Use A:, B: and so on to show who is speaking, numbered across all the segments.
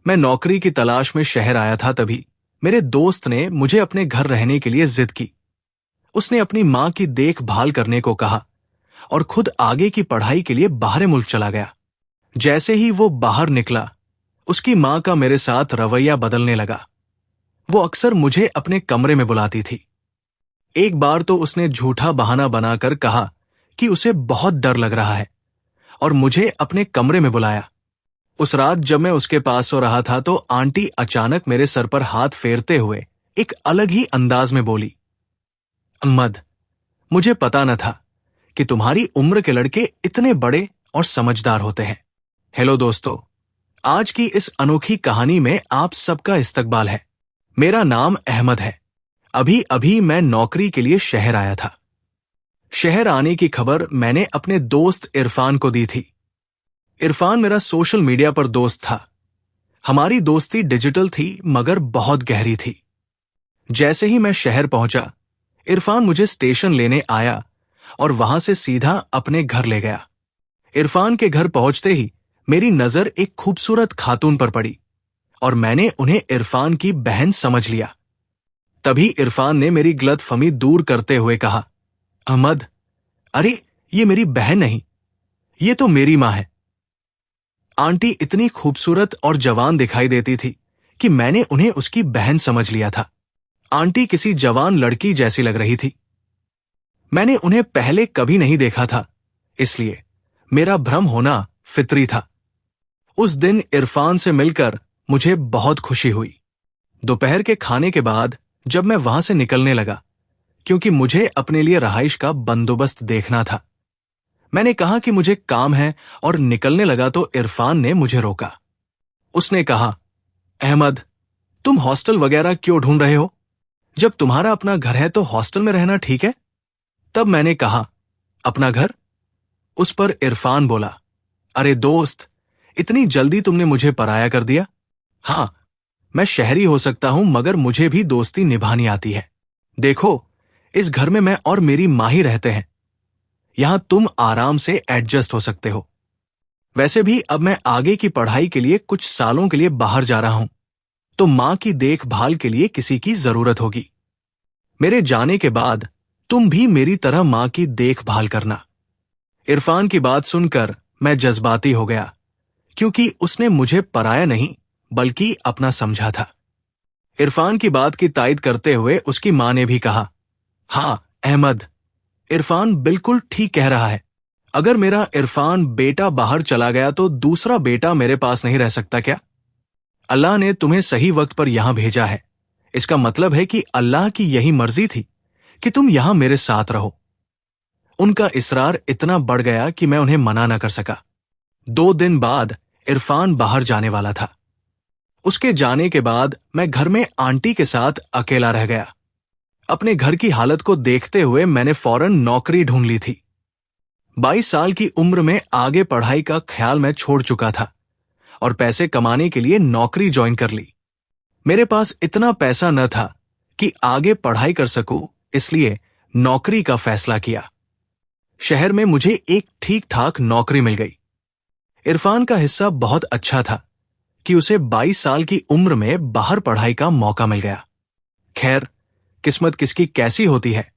A: मैं नौकरी की तलाश में शहर आया था, तभी मेरे दोस्त ने मुझे अपने घर रहने के लिए जिद की। उसने अपनी मां की देखभाल करने को कहा और खुद आगे की पढ़ाई के लिए बाहर मुल्क चला गया। जैसे ही वो बाहर निकला, उसकी मां का मेरे साथ रवैया बदलने लगा। वो अक्सर मुझे अपने कमरे में बुलाती थी। एक बार तो उसने झूठा बहाना बनाकर कहा कि उसे बहुत डर लग रहा है और मुझे अपने कमरे में बुलाया। उस रात जब मैं उसके पास सो रहा था तो आंटी अचानक मेरे सर पर हाथ फेरते हुए एक अलग ही अंदाज में बोली, अहमद, मुझे पता न था कि तुम्हारी उम्र के लड़के इतने बड़े और समझदार होते हैं। हेलो दोस्तों, आज की इस अनोखी कहानी में आप सबका इस्तकबाल है। मेरा नाम अहमद है। अभी अभी मैं नौकरी के लिए शहर आया था। शहर आने की खबर मैंने अपने दोस्त इरफान को दी थी। इरफान मेरा सोशल मीडिया पर दोस्त था। हमारी दोस्ती डिजिटल थी मगर बहुत गहरी थी। जैसे ही मैं शहर पहुंचा, इरफान मुझे स्टेशन लेने आया और वहां से सीधा अपने घर ले गया। इरफान के घर पहुंचते ही मेरी नजर एक खूबसूरत खातून पर पड़ी और मैंने उन्हें इरफान की बहन समझ लिया। तभी इरफान ने मेरी गलतफहमी दूर करते हुए कहा, अहमद, अरे ये मेरी बहन नहीं, ये तो मेरी मां है। आंटी इतनी खूबसूरत और जवान दिखाई देती थी कि मैंने उन्हें उसकी बहन समझ लिया था। आंटी किसी जवान लड़की जैसी लग रही थी। मैंने उन्हें पहले कभी नहीं देखा था, इसलिए मेरा भ्रम होना फितरी था। उस दिन इरफान से मिलकर मुझे बहुत खुशी हुई। दोपहर के खाने के बाद जब मैं वहां से निकलने लगा, क्योंकि मुझे अपने लिए रहाइश का बंदोबस्त देखना था, मैंने कहा कि मुझे काम है और निकलने लगा तो इरफान ने मुझे रोका। उसने कहा, अहमद, तुम हॉस्टल वगैरह क्यों ढूंढ रहे हो? जब तुम्हारा अपना घर है तो हॉस्टल में रहना ठीक है। तब मैंने कहा, अपना घर? उस पर इरफान बोला, अरे दोस्त, इतनी जल्दी तुमने मुझे पराया कर दिया। हाँ, मैं शहरी हो सकता हूं मगर मुझे भी दोस्ती निभानी आती है। देखो, इस घर में मैं और मेरी मां ही रहते हैं। यहां तुम आराम से एडजस्ट हो सकते हो। वैसे भी अब मैं आगे की पढ़ाई के लिए कुछ सालों के लिए बाहर जा रहा हूं, तो मां की देखभाल के लिए किसी की जरूरत होगी। मेरे जाने के बाद तुम भी मेरी तरह मां की देखभाल करना। इरफान की बात सुनकर मैं जज्बाती हो गया, क्योंकि उसने मुझे पराया नहीं बल्कि अपना समझा था। इरफान की बात की तायद करते हुए उसकी मां ने भी कहा, हां अहमद, इरफान बिल्कुल ठीक कह रहा है। अगर मेरा इरफान बेटा बाहर चला गया तो दूसरा बेटा मेरे पास नहीं रह सकता क्या? अल्लाह ने तुम्हें सही वक्त पर यहां भेजा है। इसका मतलब है कि अल्लाह की यही मर्जी थी कि तुम यहां मेरे साथ रहो। उनका इसरार इतना बढ़ गया कि मैं उन्हें मना न कर सका। 2 दिन बाद इरफान बाहर जाने वाला था। उसके जाने के बाद मैं घर में आंटी के साथ अकेला रह गया। अपने घर की हालत को देखते हुए मैंने फौरन नौकरी ढूंढ ली थी। 22 साल की उम्र में आगे पढ़ाई का ख्याल मैं छोड़ चुका था और पैसे कमाने के लिए नौकरी ज्वाइन कर ली। मेरे पास इतना पैसा न था कि आगे पढ़ाई कर सकूं, इसलिए नौकरी का फैसला किया। शहर में मुझे एक ठीक ठाक नौकरी मिल गई। इरफान का हिस्सा बहुत अच्छा था कि उसे 22 साल की उम्र में बाहर पढ़ाई का मौका मिल गया। खैर, किस्मत किसकी कैसी होती है,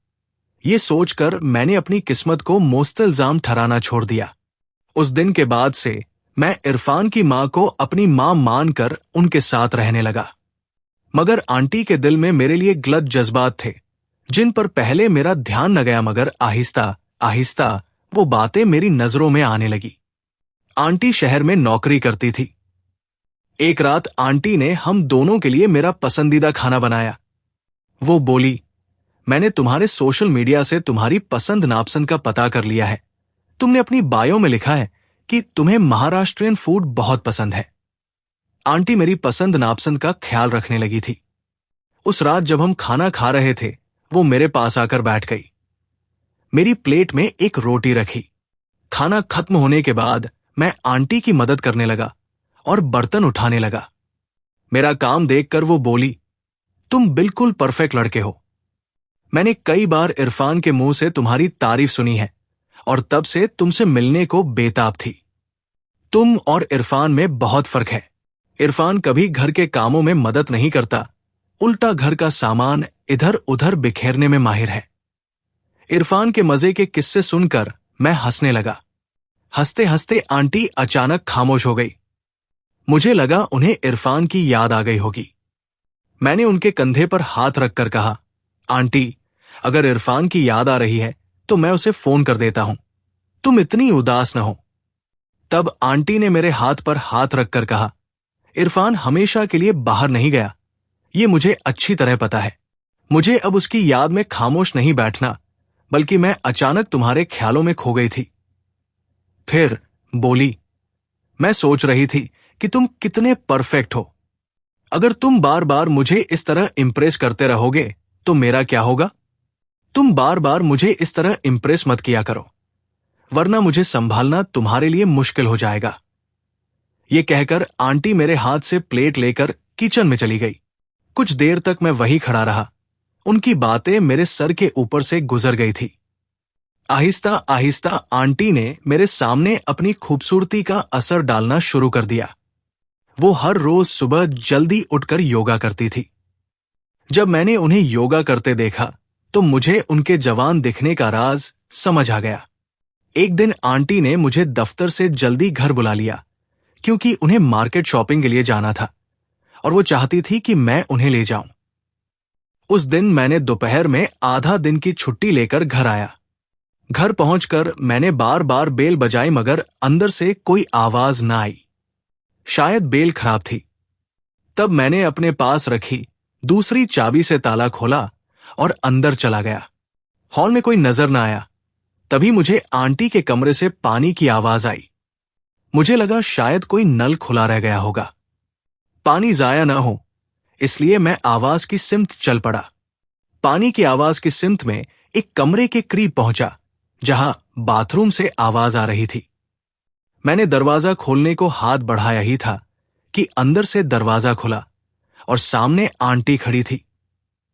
A: ये सोचकर मैंने अपनी किस्मत को मुस्तइल्जाम ठहराना छोड़ दिया। उस दिन के बाद से मैं इरफान की मां को अपनी मां मानकर उनके साथ रहने लगा। मगर आंटी के दिल में मेरे लिए गलत जज्बात थे, जिन पर पहले मेरा ध्यान न गया, मगर आहिस्ता आहिस्ता वो बातें मेरी नजरों में आने लगी। आंटी शहर में नौकरी करती थी। एक रात आंटी ने हम दोनों के लिए मेरा पसंदीदा खाना बनाया। वो बोली, मैंने तुम्हारे सोशल मीडिया से तुम्हारी पसंद नापसंद का पता कर लिया है। तुमने अपनी बायो में लिखा है कि तुम्हें महाराष्ट्रियन फूड बहुत पसंद है। आंटी मेरी पसंद नापसंद का ख्याल रखने लगी थी। उस रात जब हम खाना खा रहे थे, वो मेरे पास आकर बैठ गई। मेरी प्लेट में एक रोटी रखी। खाना खत्म होने के बाद मैं आंटी की मदद करने लगा और बर्तन उठाने लगा। मेरा काम देखकर वो बोली, तुम बिल्कुल परफेक्ट लड़के हो। मैंने कई बार इरफान के मुंह से तुम्हारी तारीफ सुनी है और तब से तुमसे मिलने को बेताब थी। तुम और इरफान में बहुत फर्क है। इरफान कभी घर के कामों में मदद नहीं करता, उल्टा घर का सामान इधर उधर बिखेरने में माहिर है। इरफान के मजे के किस्से सुनकर मैं हंसने लगा। हंसते हंसते आंटी अचानक खामोश हो गई। मुझे लगा उन्हें इरफान की याद आ गई होगी। मैंने उनके कंधे पर हाथ रखकर कहा, आंटी, अगर इरफान की याद आ रही है तो मैं उसे फोन कर देता हूं, तुम इतनी उदास न हो। तब आंटी ने मेरे हाथ पर हाथ रखकर कहा, इरफान हमेशा के लिए बाहर नहीं गया, ये मुझे अच्छी तरह पता है। मुझे अब उसकी याद में खामोश नहीं बैठना, बल्कि मैं अचानक तुम्हारे ख्यालों में खो गई थी। फिर बोली, मैं सोच रही थी कि तुम कितने परफेक्ट हो। अगर तुम बार बार मुझे इस तरह इंप्रेस करते रहोगे तो मेरा क्या होगा? तुम बार बार मुझे इस तरह इंप्रेस मत किया करो, वरना मुझे संभालना तुम्हारे लिए मुश्किल हो जाएगा। ये कहकर आंटी मेरे हाथ से प्लेट लेकर किचन में चली गई। कुछ देर तक मैं वहीं खड़ा रहा। उनकी बातें मेरे सर के ऊपर से गुजर गई थी। आहिस्ता आहिस्ता आंटी ने मेरे सामने अपनी खूबसूरती का असर डालना शुरू कर दिया। वो हर रोज सुबह जल्दी उठकर योगा करती थी। जब मैंने उन्हें योगा करते देखा तो मुझे उनके जवान दिखने का राज समझ आ गया। एक दिन आंटी ने मुझे दफ्तर से जल्दी घर बुला लिया, क्योंकि उन्हें मार्केट शॉपिंग के लिए जाना था और वो चाहती थी कि मैं उन्हें ले जाऊं। उस दिन मैंने दोपहर में आधा दिन की छुट्टी लेकर घर आया। घर पहुंचकर मैंने बार बार बेल बजाई, मगर अंदर से कोई आवाज ना आई। शायद बेल खराब थी। तब मैंने अपने पास रखी दूसरी चाबी से ताला खोला और अंदर चला गया। हॉल में कोई नजर ना आया। तभी मुझे आंटी के कमरे से पानी की आवाज आई। मुझे लगा शायद कोई नल खुला रह गया होगा, पानी जाया ना हो, इसलिए मैं आवाज की सिमत चल पड़ा। पानी की आवाज की सिमत में एक कमरे के करीब पहुंचा, जहां बाथरूम से आवाज आ रही थी। मैंने दरवाजा खोलने को हाथ बढ़ाया ही था कि अंदर से दरवाजा खुला और सामने आंटी खड़ी थी,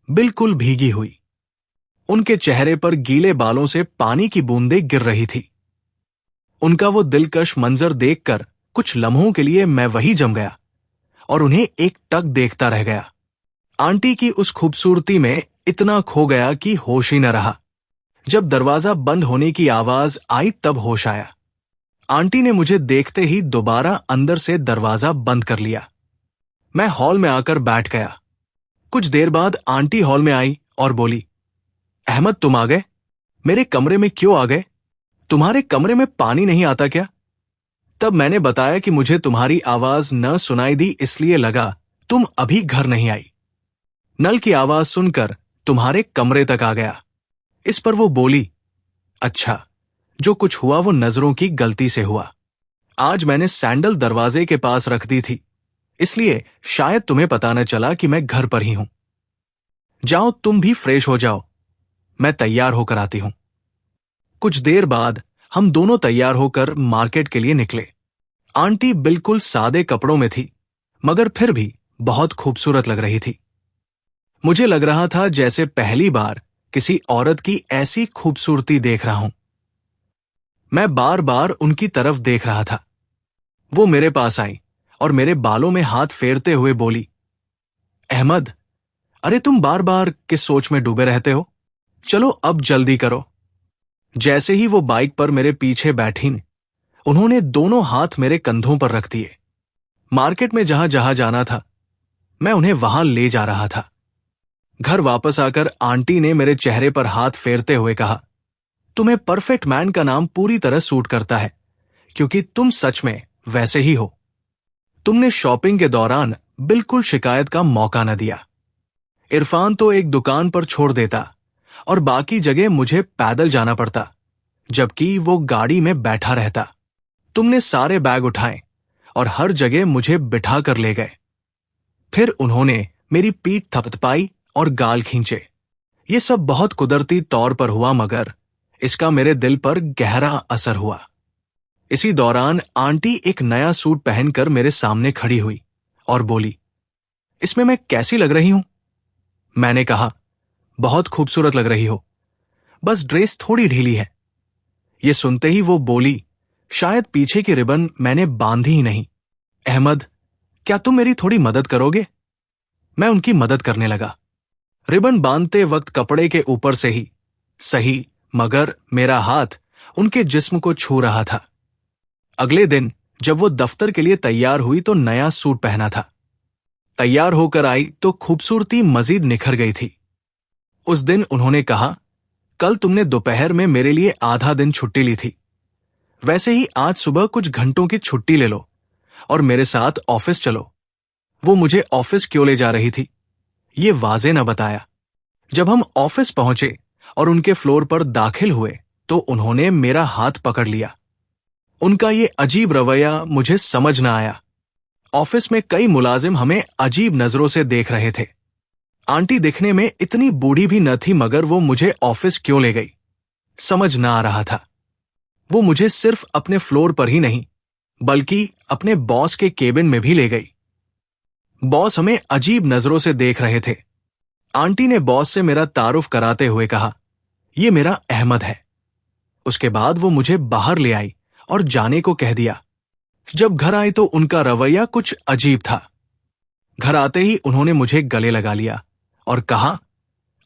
A: बिल्कुल भीगी हुई। उनके चेहरे पर गीले बालों से पानी की बूंदें गिर रही थी। उनका वो दिलकश मंजर देखकर कुछ लम्हों के लिए मैं वहीं जम गया और उन्हें एक टक देखता रह गया। आंटी की उस खूबसूरती में इतना खो गया कि होश ही न रहा। जब दरवाजा बंद होने की आवाज आई तब होश आया। आंटी ने मुझे देखते ही दोबारा अंदर से दरवाजा बंद कर लिया। मैं हॉल में आकर बैठ गया। कुछ देर बाद आंटी हॉल में आई और बोली, अहमद, तुम आ गए? मेरे कमरे में क्यों आ गए? तुम्हारे कमरे में पानी नहीं आता क्या? तब मैंने बताया कि मुझे तुम्हारी आवाज न सुनाई दी, इसलिए लगा तुम अभी घर नहीं आई। नल की आवाज सुनकर तुम्हारे कमरे तक आ गया। इस पर वो बोली, अच्छा, जो कुछ हुआ वो नजरों की गलती से हुआ। आज मैंने सैंडल दरवाजे के पास रख दी थी, इसलिए शायद तुम्हें पता न चला कि मैं घर पर ही हूं। जाओ, तुम भी फ्रेश हो जाओ, मैं तैयार होकर आती हूं। कुछ देर बाद हम दोनों तैयार होकर मार्केट के लिए निकले। आंटी बिल्कुल सादे कपड़ों में थी, मगर फिर भी बहुत खूबसूरत लग रही थी। मुझे लग रहा था जैसे पहली बार किसी औरत की ऐसी खूबसूरती देख रहा हूं। मैं बार बार उनकी तरफ देख रहा था। वो मेरे पास आई और मेरे बालों में हाथ फेरते हुए बोली, अहमद, अरे तुम बार बार किस सोच में डूबे रहते हो? चलो अब जल्दी करो। जैसे ही वो बाइक पर मेरे पीछे बैठी, उन्होंने दोनों हाथ मेरे कंधों पर रख दिए। मार्केट में जहां जहां जाना था मैं उन्हें वहां ले जा रहा था। घर वापस आकर आंटी ने मेरे चेहरे पर हाथ फेरते हुए कहा, तुम्हें परफेक्ट मैन का नाम पूरी तरह सूट करता है, क्योंकि तुम सच में वैसे ही हो। तुमने शॉपिंग के दौरान बिल्कुल शिकायत का मौका न दिया। इरफान तो एक दुकान पर छोड़ देता और बाकी जगह मुझे पैदल जाना पड़ता, जबकि वो गाड़ी में बैठा रहता। तुमने सारे बैग उठाए और हर जगह मुझे बिठा कर ले गए। फिर उन्होंने मेरी पीठ थपथपाई और गाल खींचे। ये सब बहुत कुदरती तौर पर हुआ, मगर इसका मेरे दिल पर गहरा असर हुआ। इसी दौरान आंटी एक नया सूट पहनकर मेरे सामने खड़ी हुई और बोली, इसमें मैं कैसी लग रही हूं? मैंने कहा, बहुत खूबसूरत लग रही हो, बस ड्रेस थोड़ी ढीली है। ये सुनते ही वो बोली, शायद पीछे की रिबन मैंने बांधी ही नहीं। अहमद, क्या तुम मेरी थोड़ी मदद करोगे? मैं उनकी मदद करने लगा। रिबन बांधते वक्त कपड़े के ऊपर से ही सही, मगर मेरा हाथ उनके जिस्म को छू रहा था। अगले दिन जब वो दफ्तर के लिए तैयार हुई तो नया सूट पहना था। तैयार होकर आई तो खूबसूरती मजीद निखर गई थी। उस दिन उन्होंने कहा, कल तुमने दोपहर में मेरे लिए आधा दिन छुट्टी ली थी, वैसे ही आज सुबह कुछ घंटों की छुट्टी ले लो और मेरे साथ ऑफिस चलो। वो मुझे ऑफिस क्यों ले जा रही थी, ये वाजे न बताया। जब हम ऑफिस पहुंचे और उनके फ्लोर पर दाखिल हुए तो उन्होंने मेरा हाथ पकड़ लिया। उनका ये अजीब रवैया मुझे समझ न आया। ऑफिस में कई मुलाजिम हमें अजीब नजरों से देख रहे थे। आंटी दिखने में इतनी बूढ़ी भी न थी, मगर वो मुझे ऑफिस क्यों ले गई समझ न आ रहा था। वो मुझे सिर्फ अपने फ्लोर पर ही नहीं बल्कि अपने बॉस के केबिन में भी ले गई। बॉस हमें अजीब नजरों से देख रहे थे। आंटी ने बॉस से मेरा तारुफ कराते हुए कहा, ये मेरा अहमद है। उसके बाद वो मुझे बाहर ले आई और जाने को कह दिया। जब घर आए तो उनका रवैया कुछ अजीब था। घर आते ही उन्होंने मुझे गले लगा लिया और कहा,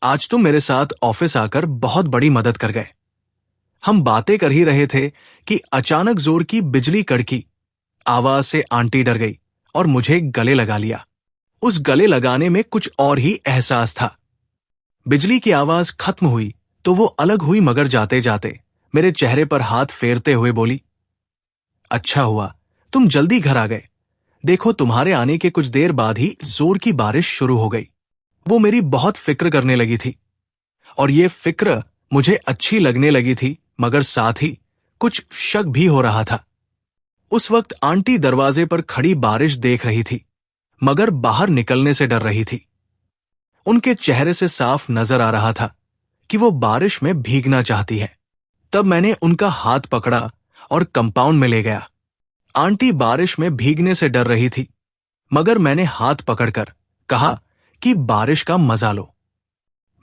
A: आज तुम मेरे साथ ऑफिस आकर बहुत बड़ी मदद कर गए। हम बातें कर ही रहे थे कि अचानक जोर की बिजली कड़की। आवाज से आंटी डर गई और मुझे गले लगा लिया। उस गले लगाने में कुछ और ही एहसास था। बिजली की आवाज खत्म हुई तो वो अलग हुई, मगर जाते जाते मेरे चेहरे पर हाथ फेरते हुए बोली, अच्छा हुआ तुम जल्दी घर आ गए। देखो, तुम्हारे आने के कुछ देर बाद ही जोर की बारिश शुरू हो गई। वो मेरी बहुत फिक्र करने लगी थी और ये फिक्र मुझे अच्छी लगने लगी थी, मगर साथ ही कुछ शक भी हो रहा था। उस वक्त आंटी दरवाजे पर खड़ी बारिश देख रही थी, मगर बाहर निकलने से डर रही थी। उनके चेहरे से साफ नजर आ रहा था कि वो बारिश में भीगना चाहती है। तब मैंने उनका हाथ पकड़ा और कंपाउंड में ले गया। आंटी बारिश में भीगने से डर रही थी, मगर मैंने हाथ पकड़कर कहा कि बारिश का मजा लो।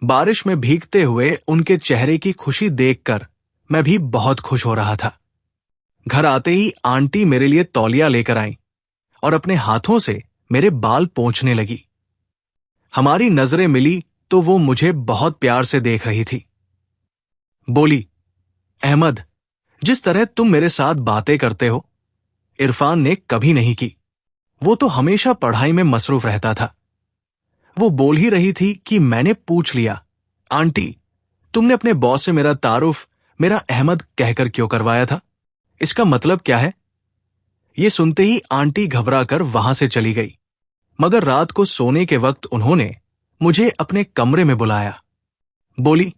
A: बारिश में भीगते हुए उनके चेहरे की खुशी देखकर मैं भी बहुत खुश हो रहा था। घर आते ही आंटी मेरे लिए तौलिया लेकर आई और अपने हाथों से मेरे बाल पोंछने लगी। हमारी नजरें मिली तो वो मुझे बहुत प्यार से देख रही थी। बोली, अहमद, जिस तरह तुम मेरे साथ बातें करते हो, इरफान ने कभी नहीं की। वो तो हमेशा पढ़ाई में मसरूफ रहता था। वो बोल ही रही थी कि मैंने पूछ लिया, आंटी, तुमने अपने बॉस से मेरा तारुफ मेरा अहमद कहकर क्यों करवाया था? इसका मतलब क्या है? ये सुनते ही आंटी घबरा कर वहां से चली गई, मगर रात को सोने के वक्त उन्होंने मुझे अपने कमरे में बुलाया। बोली,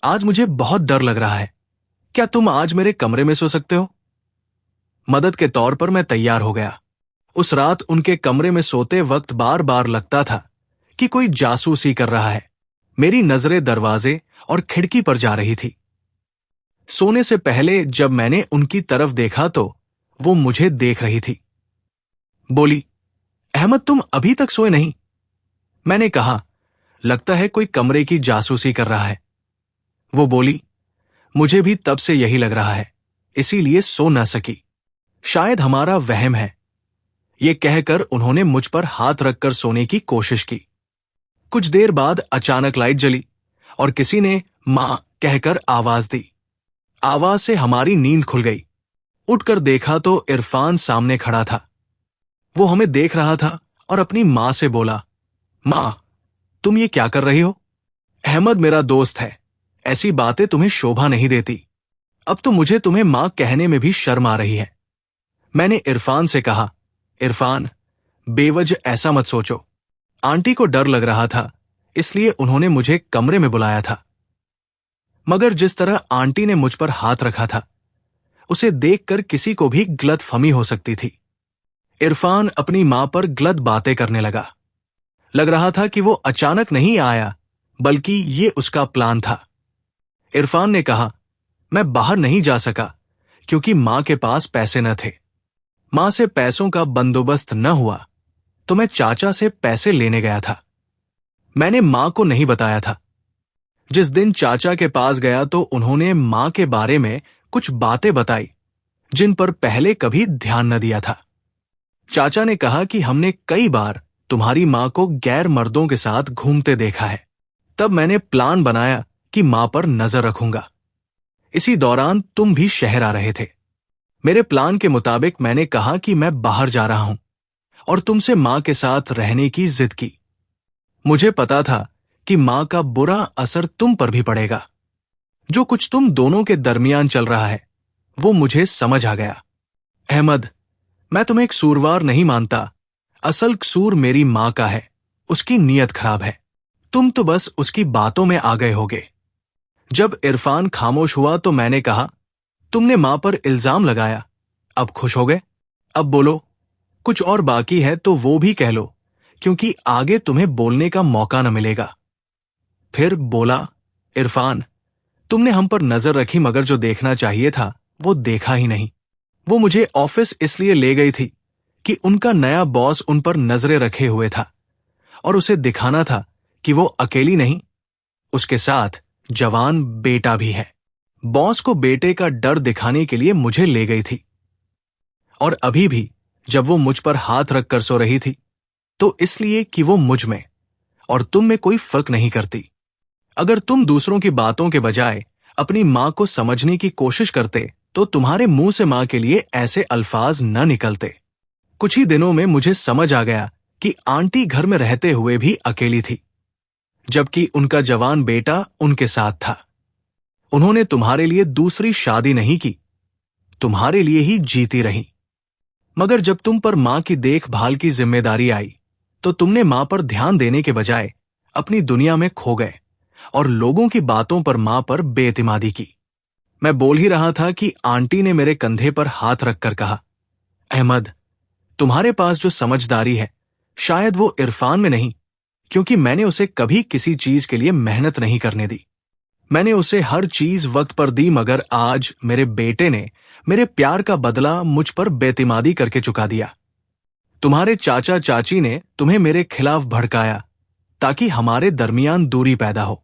A: आज मुझे बहुत डर लग रहा है, क्या तुम आज मेरे कमरे में सो सकते हो? मदद के तौर पर मैं तैयार हो गया। उस रात उनके कमरे में सोते वक्त बार बार लगता था कि कोई जासूसी कर रहा है। मेरी नजरें दरवाजे और खिड़की पर जा रही थी। सोने से पहले जब मैंने उनकी तरफ देखा तो वो मुझे देख रही थी। बोली, अहमद, तुम अभी तक सोए नहीं? मैंने कहा, लगता है कोई कमरे की जासूसी कर रहा है। वो बोली, मुझे भी तब से यही लग रहा है, इसीलिए सो न सकी। शायद हमारा वहम है। ये कहकर उन्होंने मुझ पर हाथ रखकर सोने की कोशिश की। कुछ देर बाद अचानक लाइट जली और किसी ने मां कहकर आवाज दी। आवाज से हमारी नींद खुल गई। उठकर देखा तो इरफान सामने खड़ा था। वो हमें देख रहा था और अपनी मां से बोला, मां, तुम ये क्या कर रही हो? अहमद मेरा दोस्त है, ऐसी बातें तुम्हें शोभा नहीं देती। अब तो मुझे तुम्हें मां कहने में भी शर्म आ रही है। मैंने इरफान से कहा, इरफान, बेवजह ऐसा मत सोचो। आंटी को डर लग रहा था, इसलिए उन्होंने मुझे कमरे में बुलाया था। मगर जिस तरह आंटी ने मुझ पर हाथ रखा था, उसे देखकर किसी को भी गलतफहमी हो सकती थी। इरफान अपनी मां पर गलत बातें करने लगा। लग रहा था कि वो अचानक नहीं आया, बल्कि ये उसका प्लान था। इरफान ने कहा, मैं बाहर नहीं जा सका क्योंकि मां के पास पैसे न थे। मां से पैसों का बंदोबस्त न हुआ तो मैं चाचा से पैसे लेने गया था। मैंने मां को नहीं बताया था। जिस दिन चाचा के पास गया तो उन्होंने मां के बारे में कुछ बातें बताई जिन पर पहले कभी ध्यान न दिया था। चाचा ने कहा कि हमने कई बार तुम्हारी माँ को गैर मर्दों के साथ घूमते देखा है। तब मैंने प्लान बनाया कि माँ पर नजर रखूंगा। इसी दौरान तुम भी शहर आ रहे थे। मेरे प्लान के मुताबिक मैंने कहा कि मैं बाहर जा रहा हूं और तुमसे माँ के साथ रहने की जिद की। मुझे पता था कि माँ का बुरा असर तुम पर भी पड़ेगा। जो कुछ तुम दोनों के दरमियान चल रहा है वो मुझे समझ आ गया। अहमद, मैं तुम्हें एक कसूरवार नहीं मानता। असल कसूर मेरी माँ का है। उसकी नीयत खराब है। तुम तो बस उसकी बातों में आ गए होगे। जब इरफान खामोश हुआ तो मैंने कहा, तुमने माँ पर इल्जाम लगाया, अब खुश हो गए? अब बोलो, कुछ और बाकी है तो वो भी कह लो, क्योंकि आगे तुम्हें बोलने का मौका न मिलेगा। फिर बोला, इरफान, तुमने हम पर नजर रखी मगर जो देखना चाहिए था वो देखा ही नहीं। वो मुझे ऑफिस इसलिए ले गई थी कि उनका नया बॉस उन पर नजरें रखे हुए था और उसे दिखाना था कि वो अकेली नहीं, उसके साथ जवान बेटा भी है। बॉस को बेटे का डर दिखाने के लिए मुझे ले गई थी। और अभी भी जब वो मुझ पर हाथ रखकर सो रही थी तो इसलिए कि वो मुझ में और तुम में कोई फर्क नहीं करती। अगर तुम दूसरों की बातों के बजाय अपनी मां को समझने की कोशिश करते तो तुम्हारे मुंह से मां के लिए ऐसे अल्फाज न निकलते। कुछ ही दिनों में मुझे समझ आ गया कि आंटी घर में रहते हुए भी अकेली थी, जबकि उनका जवान बेटा उनके साथ था। उन्होंने तुम्हारे लिए दूसरी शादी नहीं की, तुम्हारे लिए ही जीती रही। मगर जब तुम पर मां की देखभाल की जिम्मेदारी आई तो तुमने मां पर ध्यान देने के बजाय अपनी दुनिया में खो गए और लोगों की बातों पर मां पर बेइतिमादी की। मैं बोल ही रहा था कि आंटी ने मेरे कंधे पर हाथ रखकर कहा, अहमद, तुम्हारे पास जो समझदारी है शायद वो इरफान में नहीं, क्योंकि मैंने उसे कभी किसी चीज के लिए मेहनत नहीं करने दी। मैंने उसे हर चीज वक्त पर दी, मगर आज मेरे बेटे ने मेरे प्यार का बदला मुझ पर बेइतिमादी करके चुका दिया। तुम्हारे चाचा चाची ने तुम्हें मेरे खिलाफ भड़काया ताकि हमारे दरमियान दूरी पैदा हो।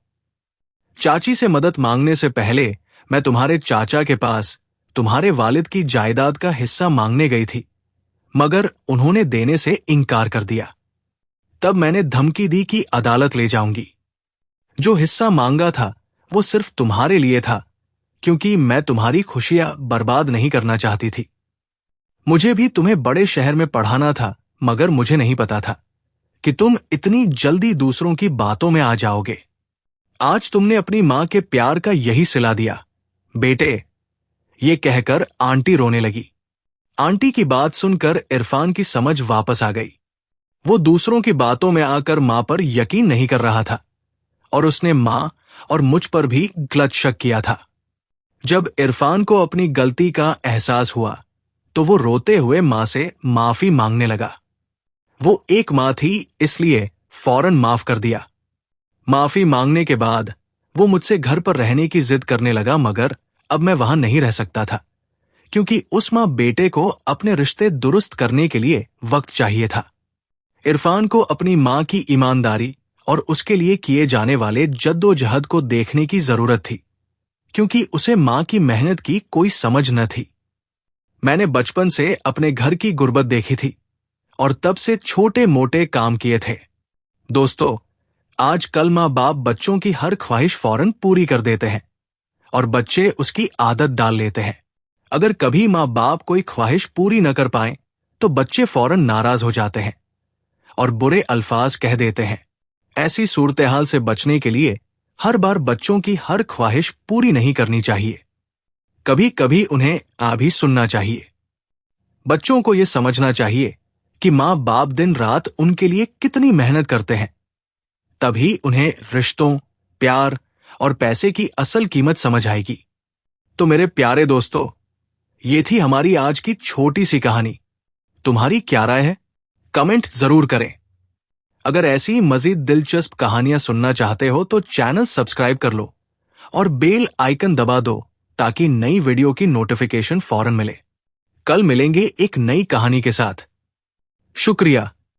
A: चाची से मदद मांगने से पहले मैं तुम्हारे चाचा के पास तुम्हारे वालिद की जायदाद का हिस्सा मांगने गई थी, मगर उन्होंने देने से इनकार कर दिया। तब मैंने धमकी दी कि अदालत ले जाऊंगी। जो हिस्सा मांगा था वो सिर्फ तुम्हारे लिए था, क्योंकि मैं तुम्हारी खुशियां बर्बाद नहीं करना चाहती थी। मुझे भी तुम्हें बड़े शहर में पढ़ाना था, मगर मुझे नहीं पता था कि तुम इतनी जल्दी दूसरों की बातों में आ जाओगे। आज तुमने अपनी मां के प्यार का यही सिला दिया। बेटे, ये कहकर आंटी रोने लगी। आंटी की बात सुनकर इरफान की समझ वापस आ गई। वो दूसरों की बातों में आकर मां पर यकीन नहीं कर रहा था और उसने मां और मुझ पर भी गलत शक किया था। जब इरफान को अपनी गलती का एहसास हुआ तो वो रोते हुए मां से माफी मांगने लगा। वो एक मां थी, इसलिए फौरन माफ कर दिया। माफी मांगने के बाद वो मुझसे घर पर रहने की जिद करने लगा, मगर अब मैं वहां नहीं रह सकता था, क्योंकि उस मां बेटे को अपने रिश्ते दुरुस्त करने के लिए वक्त चाहिए था। इरफान को अपनी मां की ईमानदारी और उसके लिए किए जाने वाले जद्दोजहद को देखने की जरूरत थी, क्योंकि उसे मां की मेहनत की कोई समझ न थी। मैंने बचपन से अपने घर की गुर्बत देखी थी और तब से छोटे मोटे काम किए थे। दोस्तों, आजकल माँ बाप बच्चों की हर ख्वाहिश फौरन पूरी कर देते हैं और बच्चे उसकी आदत डाल लेते हैं। अगर कभी माँ बाप कोई ख्वाहिश पूरी न कर पाए तो बच्चे फौरन नाराज हो जाते हैं और बुरे अल्फाज कह देते हैं। ऐसी सूरत-ए-हाल से बचने के लिए हर बार बच्चों की हर ख्वाहिश पूरी नहीं करनी चाहिए। कभी कभी उन्हें आ भी सुनना चाहिए। बच्चों को यह समझना चाहिए कि माँ बाप दिन रात उनके लिए कितनी मेहनत करते हैं, तभी उन्हें रिश्तों, प्यार और पैसे की असल कीमत समझ आएगी। तो मेरे प्यारे दोस्तों, ये थी हमारी आज की छोटी सी कहानी। तुम्हारी क्या राय है? कमेंट जरूर करें। अगर ऐसी मजीद दिलचस्प कहानियां सुनना चाहते हो तो चैनल सब्सक्राइब कर लो और बेल आइकन दबा दो ताकि नई वीडियो की नोटिफिकेशन फौरन मिले। कल मिलेंगे एक नई कहानी के साथ। शुक्रिया।